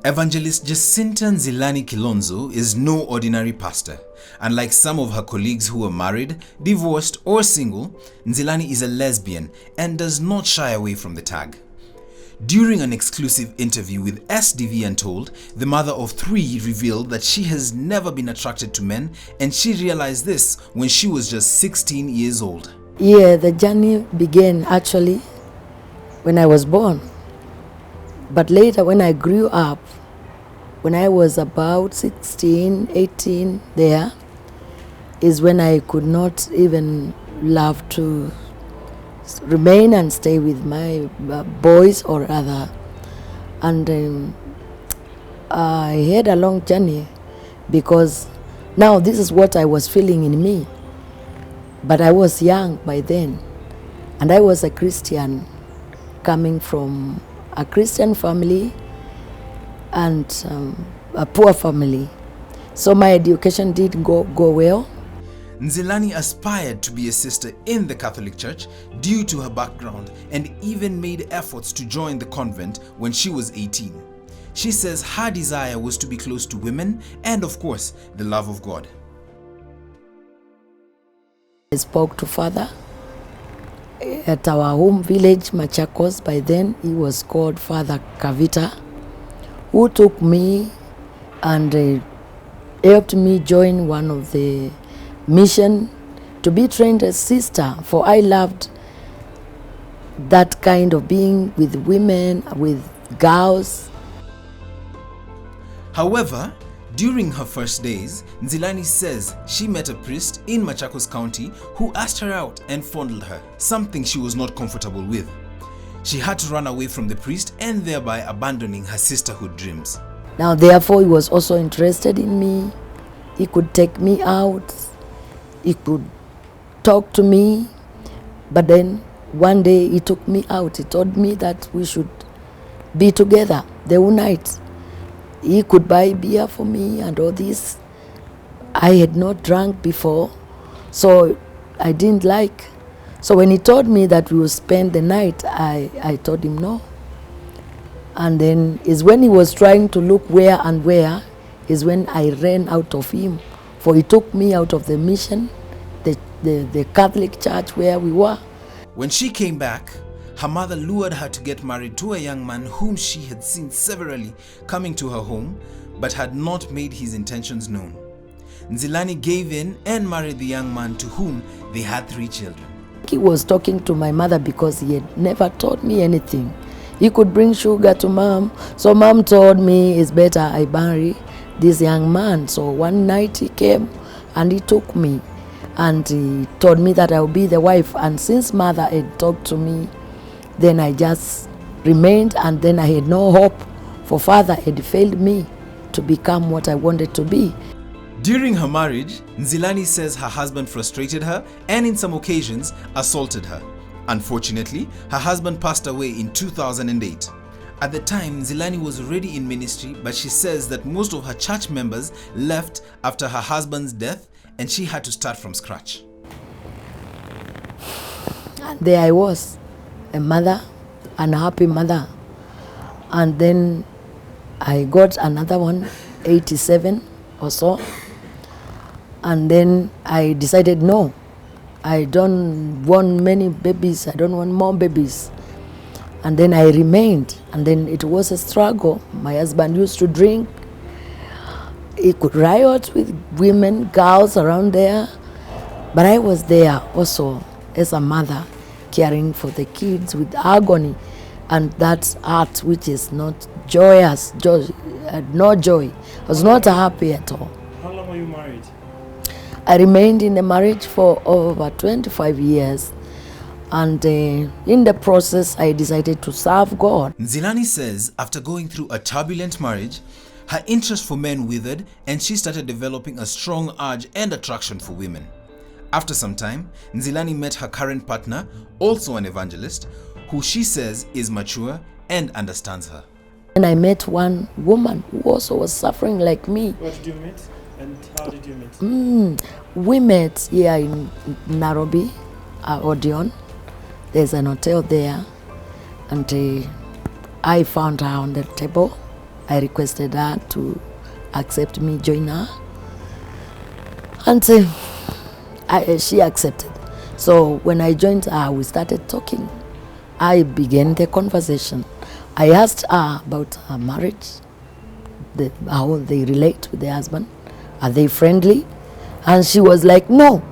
Evangelist Jacinta Nzilani Kilonzo is no ordinary pastor. Unlike some of her colleagues who are married, divorced, or single, Nzilani is a lesbian and does not shy away from the tag. During an exclusive interview with SDV Untold, the mother of 3 revealed that she has never been attracted to men, and she realized this when she was just 16 years old. Yeah, the journey began actually when I was born. But later when I grew up, when I was about 16, 18 there, is when I could not even love to remain and stay with my boys or other. And I had a long journey because now this is what I was feeling in me. But I was young by then, and I was a Christian coming from a Christian family and a poor family. So my education didn't go well. Nzilani aspired to be a sister in the Catholic Church due to her background, and even made efforts to join the convent when she was 18. She says her desire was to be close to women and, of course, the love of God. I spoke to Father at our home village, Machakos. By then he was called Father Kavita, who took me and helped me join one of the mission to be trained as sister, for I loved that kind of being with women, with girls. However, during her first days, Nzilani says she met a priest in Machakos County who asked her out and fondled her, something she was not comfortable with. She had to run away from the priest and thereby abandoning her sisterhood dreams. Now therefore he was also interested in me. He could take me out. He could talk to me. But then one day he took me out. He told me that we should be together the whole night. He could buy beer for me and all this. I had not drunk before, so I didn't like. So when he told me that we would spend the night, I told him no. And then is when he was trying to look where and where, is when I ran out of him. For he took me out of the mission, the Catholic church where we were. When she came back, her mother lured her to get married to a young man whom she had seen severally coming to her home, but had not made his intentions known. Nzilani gave in and married the young man, to whom they had 3 children. He was talking to my mother because he had never taught me anything. He could bring sugar to mom, so mom told me it's better I marry this young man. So one night he came and he took me and he told me that I would be the wife. And since mother had talked to me, then I just remained, and then I had no hope, for father had failed me to become what I wanted to be. During her marriage, Nzilani says her husband frustrated her and in some occasions assaulted her. Unfortunately, her husband passed away in 2008. At the time, Nzilani was already in ministry, but she says that most of her church members left after her husband's death and she had to start from scratch. And there I was, a mother, an happy mother. And then I got another one, 87 or so. And then I decided, no, I don't want many babies, I don't want more babies. And then I remained, and then it was a struggle. My husband used to drink. He could riot with women, girls around there. But I was there also as a mother, caring for the kids with agony. And that's heart which is not joyous, no joy. I was not happy at all. How long were you married? I remained in the marriage for over 25 years. And in the process, I decided to serve God. Nzilani says after going through a turbulent marriage, her interest for men withered and she started developing a strong urge and attraction for women. After some time, Nzilani met her current partner, also an evangelist, who she says is mature and understands her. And I met one woman who also was suffering like me. Where did you meet and how did you meet? We met here in Nairobi, Odeon. There's an hotel there, and I found her on the table. I requested her to accept me, join her, and she accepted. So when I joined her, we started talking. I began the conversation. I asked her about her marriage, how they relate with their husband. Are they friendly? And she was like, no.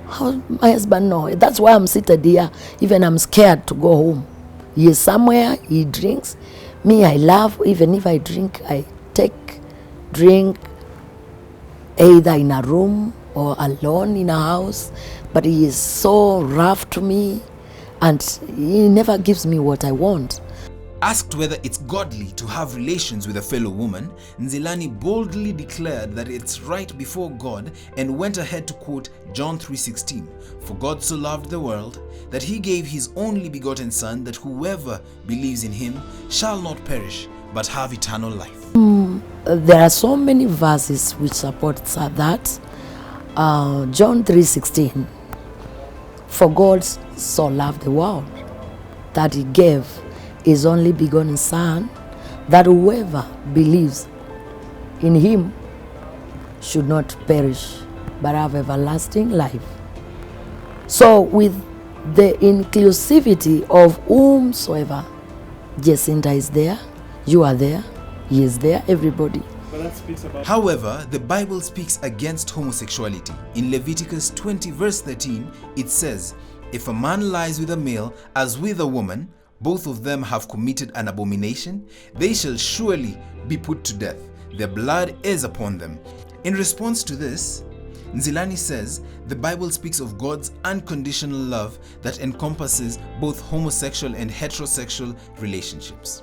How, my husband, no. That's why I'm seated here. Even I'm scared to go home. He is somewhere, he drinks. Me, I love, even if I drink, I drink either in a room or alone in a house. But he is so rough to me, and he never gives me what I want. Asked whether it's godly to have relations with a fellow woman, Nzilani boldly declared that it's right before God and went ahead to quote John 3:16, "For God so loved the world that he gave his only begotten Son, that whoever believes in him shall not perish but have eternal life." There are so many verses which support that. John 3:16, "For God so loved the world that he gave his only begotten Son, that whoever believes in him should not perish but have everlasting life." So with the inclusivity of whomsoever, Jacinta is there, you are there, he is there, everybody. But that speaks about... However, the Bible speaks against homosexuality. In Leviticus 20 verse 13, it says, "If a man lies with a male as with a woman, both of them have committed an abomination, they shall surely be put to death. Their blood is upon them." In response to this, Nzilani says the Bible speaks of God's unconditional love that encompasses both homosexual and heterosexual relationships.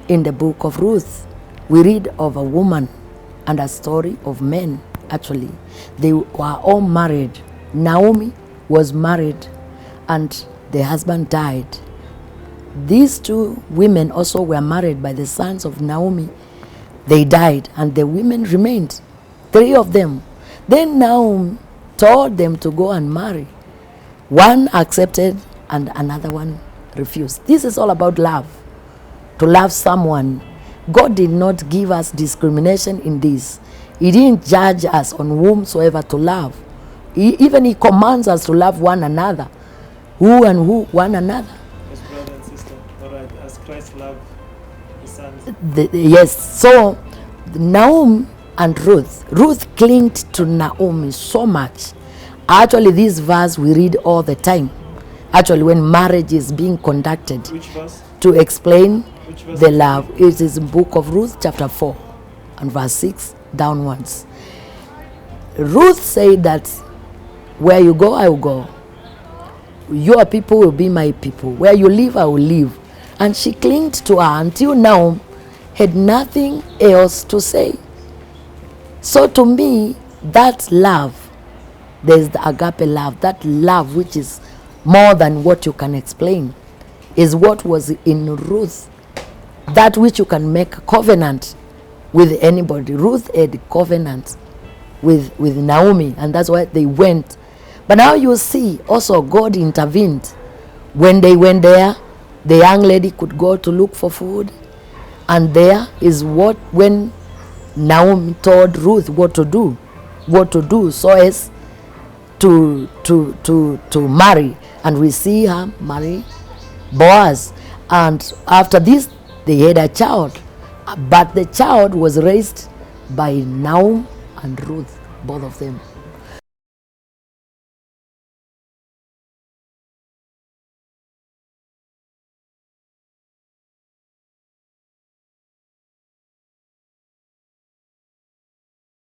In the book of Ruth, we read of a woman and a story of men. Actually, they were all married. Naomi was married and the husband died. These two women also were married by the sons of Naomi. They died and the women remained, 3 of them. Then Naomi told them to go and marry. One accepted and another one refused. This is all about love. To love someone. God did not give us discrimination in this. He didn't judge us on whomsoever to love. He commands us to love one another. Who and who? One another. As brother and sister, or as Christ loved his sons. Yes, so Naomi and Ruth clinged to Naomi so much. Actually, this verse we read all the time. Actually, when marriage is being conducted. Which verse? To explain Which verse? the love. It is in book of Ruth chapter 4 and verse 6 downwards. Ruth said that where you go, I will go. Your people will be my people. Where you live, I will live. And she clinged to her until now, had nothing else to say. So to me, that love, there's the agape love, that love which is more than what you can explain, is what was in Ruth. That which you can make a covenant with anybody. Ruth had a covenant with Naomi, and that's why they went. But now you see, also God intervened. When they went there, the young lady could go to look for food. And there is when Naomi told Ruth what to do so as to marry. And we see her marry Boaz. And after this, they had a child. But the child was raised by Naomi and Ruth, both of them.